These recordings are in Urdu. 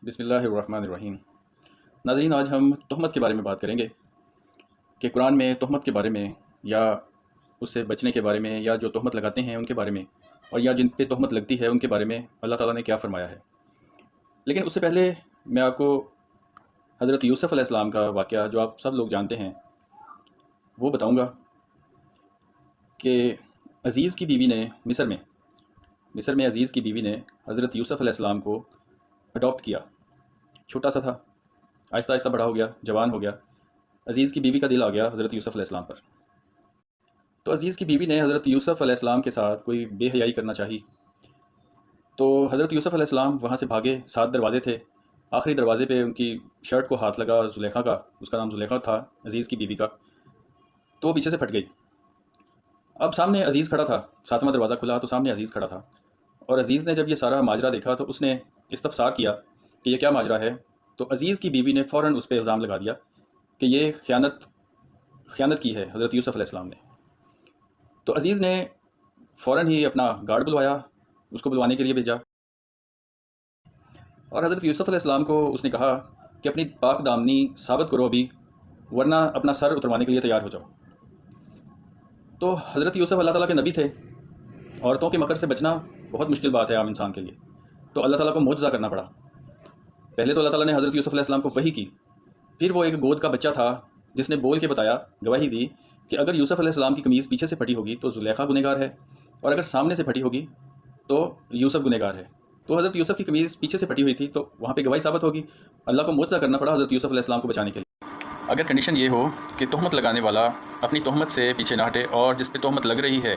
بسم اللہ الرحمن الرحیم۔ ناظرین، آج ہم تہمت کے بارے میں بات کریں گے کہ قرآن میں تہمت کے بارے میں یا اس سے بچنے کے بارے میں یا جو تہمت لگاتے ہیں ان کے بارے میں اور یا جن پہ تہمت لگتی ہے ان کے بارے میں اللہ تعالیٰ نے کیا فرمایا ہے۔ لیکن اس سے پہلے میں آپ کو حضرت یوسف علیہ السلام کا واقعہ جو آپ سب لوگ جانتے ہیں وہ بتاؤں گا کہ عزیز کی بیوی نے مصر میں عزیز کی بیوی نے حضرت یوسف علیہ السلام کو اڈاپٹ کیا۔ چھوٹا سا تھا، آہستہ آہستہ بڑا ہو گیا، جوان ہو گیا۔ عزیز کی بیوی کا دل آ گیا حضرت یوسف علیہ السلام پر، تو عزیز کی بیوی نے حضرت یوسف علیہ السلام کے ساتھ کوئی بے حیائی کرنا چاہی، تو حضرت یوسف علیہ السلام وہاں سے بھاگے۔ 7 دروازے تھے، آخری دروازے پہ ان کی شرٹ کو ہاتھ لگا زلیخا کا، اس کا نام زلیخا تھا عزیز کی بیوی کا، تو وہ پیچھے سے پھٹ گئی۔ اب سامنے عزیز کھڑا تھا، 7واں دروازہ کھلا تو سامنے عزیز کھڑا تھا، اور عزیز نے جب یہ سارا ماجرا دیکھا تو اس نے استفسار کیا کہ یہ کیا ماجرا ہے۔ تو عزیز کی بیوی نے فوراً اس پہ الزام لگا دیا کہ یہ خیانت کی ہے حضرت یوسف علیہ السلام نے۔ تو عزیز نے فوراً ہی اپنا گارڈ بلوایا، اس کو بلوانے کے لیے بھیجا، اور حضرت یوسف علیہ السلام کو اس نے کہا کہ اپنی پاک دامنی ثابت کرو ابھی، ورنہ اپنا سر اتروانے کے لیے تیار ہو جاؤ۔ تو حضرت یوسف اللہ تعالیٰ کے نبی تھے، عورتوں کے مکر سے بچنا بہت مشکل بات ہے عام انسان کے لیے، تو اللہ تعالیٰ کو معجزہ کرنا پڑا۔ پہلے تو اللہ تعالیٰ نے حضرت یوسف علیہ السلام کو وحی کی، پھر وہ ایک گود کا بچہ تھا جس نے بول کے بتایا، گواہی دی کہ اگر یوسف علیہ السلام کی قمیض پیچھے سے پھٹی ہوگی تو زلیخا گنہگار ہے، اور اگر سامنے سے پھٹی ہوگی تو یوسف گنہگار ہے۔ تو حضرت یوسف کی قمیض پیچھے سے پھٹی ہوئی تھی، تو وہاں پہ گواہی ثابت ہوگی۔ اللہ کو معجزہ کرنا پڑا حضرت یوسف علیہ السلام کو بچانے کے لیے۔ اگر کنڈیشن یہ ہو کہ تہمت لگانے والا اپنی تہمت سے پیچھے نہ ہٹے اور جس پہ تہمت لگ رہی ہے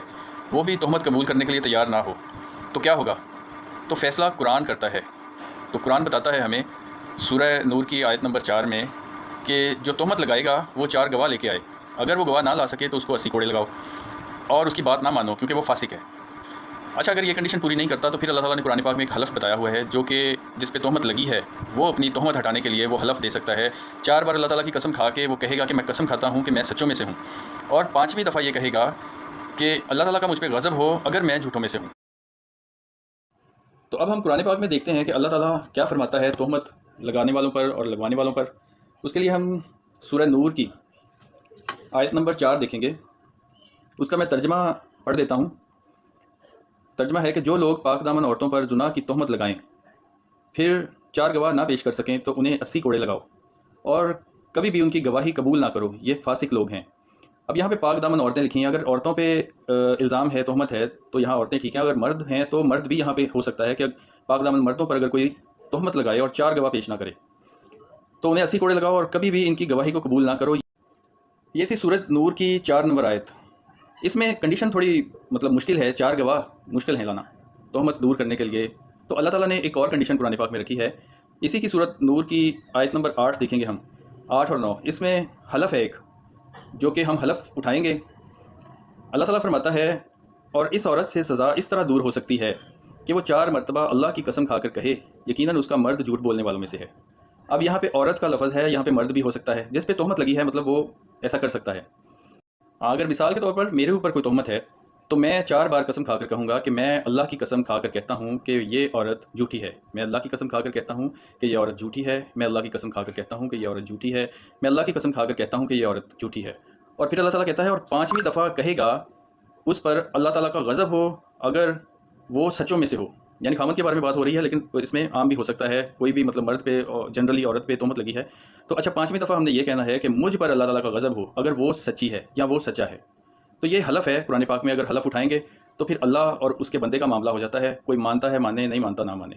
وہ بھی تہمت قبول کرنے کے لیے تیار نہ ہو، تو کیا ہوگا؟ تو فیصلہ قرآن کرتا ہے۔ تو قرآن بتاتا ہے ہمیں سورہ نور کی آیت نمبر 4 میں کہ جو تہمت لگائے گا وہ 4 گواہ لے کے آئے، اگر وہ گواہ نہ لا سکے تو اس کو 80 کوڑے لگاؤ اور اس کی بات نہ مانو کیونکہ وہ فاسق ہے۔ اچھا، اگر یہ کنڈیشن پوری نہیں کرتا تو پھر اللہ تعالیٰ نے قرآن پاک میں ایک حلف بتایا ہوا ہے، جو کہ جس پہ تہمت لگی ہے وہ اپنی تہمت ہٹانے کے لیے وہ حلف دے سکتا ہے 4 بار اللہ تعالیٰ کی قسم کھا کے وہ کہے گا کہ میں قسم کھاتا ہوں کہ میں سچوں میں سے ہوں، اور 5ویں دفعہ یہ کہے گا کہ اللہ تعالیٰ کا مجھ پہ غضب ہو اگر میں جھوٹوں میں سے ہوں۔ تو اب ہم قرآن پاک میں دیکھتے ہیں کہ اللہ تعالیٰ کیا فرماتا ہے تہمت لگانے والوں پر اور لگوانے والوں پر۔ اس کے لیے ہم سورہ نور کی آیت نمبر 4 دیکھیں گے، اس کا میں ترجمہ پڑھ دیتا ہوں۔ ترجمہ ہے کہ جو لوگ پاک دامن عورتوں پر زنا کی تہمت لگائیں پھر 4 گواہ نہ پیش کر سکیں تو انہیں 80 کوڑے لگاؤ، اور کبھی بھی ان کی گواہی قبول نہ کرو، یہ فاسق لوگ ہیں۔ اب یہاں پہ پاک دامن عورتیں لکھی ہیں، اگر عورتوں پہ الزام ہے، تہمت ہے، تو یہاں عورتیں ٹھیک ہیں۔ اگر مرد ہیں تو مرد بھی یہاں پہ ہو سکتا ہے کہ پاک دامن مردوں پر اگر کوئی تہمت لگائے اور 4 گواہ پیش نہ کرے تو انہیں 80 کوڑے لگاؤ اور کبھی بھی ان کی گواہی کو قبول نہ کرو۔ یہ تھی سورۃ نور کی 4 نمبر آیت۔ اس میں کنڈیشن تھوڑی مشکل ہے، 4 گواہ مشکل ہیں لانا تہمت دور کرنے کے لیے۔ تو اللہ تعالیٰ نے ایک اور کنڈیشن قرآن پاک میں رکھی ہے، اسی کی سورۃ نور کی آیت نمبر 8 دیکھیں گے ہم، 8 اور 9۔ اس میں حلف ہے ایک، جو کہ ہم حلف اٹھائیں گے۔ اللہ تعالیٰ فرماتا ہے، اور اس عورت سے سزا اس طرح دور ہو سکتی ہے کہ وہ 4 مرتبہ اللہ کی قسم کھا کر کہے یقیناً اس کا مرد جھوٹ بولنے والوں میں سے ہے۔ اب یہاں پہ عورت کا لفظ ہے، یہاں پہ مرد بھی ہو سکتا ہے، جس پہ تہمت لگی ہے مطلب وہ ایسا کر سکتا ہے۔ اگر مثال کے طور پر میرے اوپر کوئی تہمت ہے تو میں 4 بار قسم کھا کر کہوں گا کہ میں اللہ کی قسم کھا کر کہتا ہوں کہ یہ عورت جھوٹی ہے، میں اللہ کی قسم کھا کر کہتا ہوں کہ یہ عورت جھوٹی ہے، میں اللہ کی قسم کھا کر کہتا ہوں کہ یہ عورت جھوٹی ہے، میں اللہ کی قسم کھا کر کہتا ہوں کہ یہ عورت جھوٹی ہے۔ اور پھر اللہ تعالیٰ کہتا ہے، اور 5ویں دفعہ کہے گا اس پر اللہ تعالیٰ کا غضب ہو اگر وہ سچوں میں سے ہو۔ یعنی خامد کے بارے میں بات ہو رہی ہے، لیکن اس میں عام بھی ہو سکتا ہے، کوئی بھی مرد پہ جنرلی عورت پہ تہمت لگی ہے تو اچھا 5ویں دفعہ ہم نے یہ کہنا ہے کہ مجھ پر اللہ تعالیٰ کا غضب ہو اگر وہ سچی ہے یا وہ سچا ہے۔ تو یہ حلف ہے قرآن پاک میں، اگر حلف اٹھائیں گے تو پھر اللہ اور اس کے بندے کا معاملہ ہو جاتا ہے، کوئی مانتا ہے مانے، نہیں مانتا نہ مانے۔